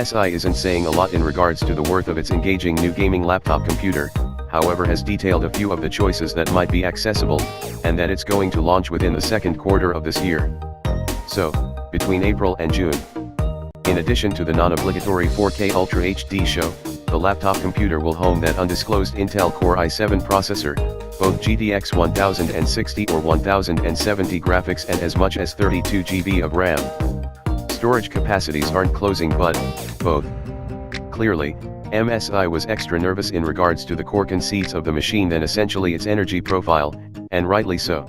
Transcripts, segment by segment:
MSI isn't saying a lot in regards to the worth of its engaging new gaming laptop computer, however has detailed a few of the choices that might be accessible, and that it's going to launch within the second quarter of this year. So, between April and June. In addition to the non-obligatory 4K Ultra HD show, the laptop computer will home that undisclosed Intel Core i7 processor, both GTX 1060 or 1070 graphics and as much as 32 GB of RAM. Storage capacities aren't closing but, both. Clearly, MSI was extra nervous in regards to the core conceits of the machine than essentially its energy profile, and rightly so.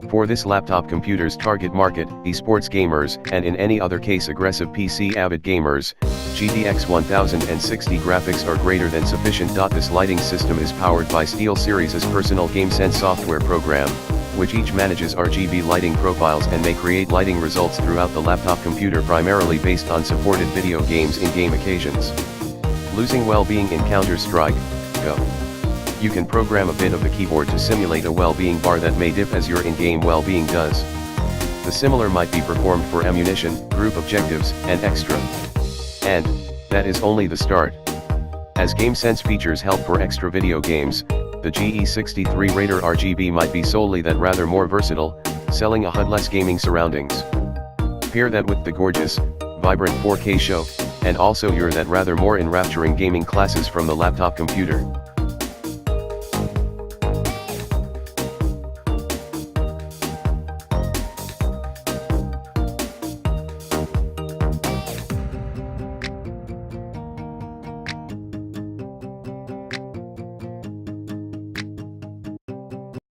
For this laptop computer's target market, esports gamers, and in any other case aggressive PC avid gamers, GTX 1060 graphics are greater than sufficient. This lighting system is powered by SteelSeries's personal GameSense software program, which each manages RGB lighting profiles and may create lighting results throughout the laptop computer primarily based on supported video games in-game occasions. Losing well-being in Counter-Strike, Go. You can program a bit of the keyboard to simulate a well-being bar that may dip as your in-game well-being does. The similar might be performed for ammunition, group objectives, and extra. And, that is only the start. As GameSense features help for extra video games, the GE63 Raider RGB might be solely that rather more versatile, selling a HUD-less gaming surroundings. Pair that with the gorgeous, vibrant 4K show, and also your that rather more enrapturing gaming classes from the laptop computer.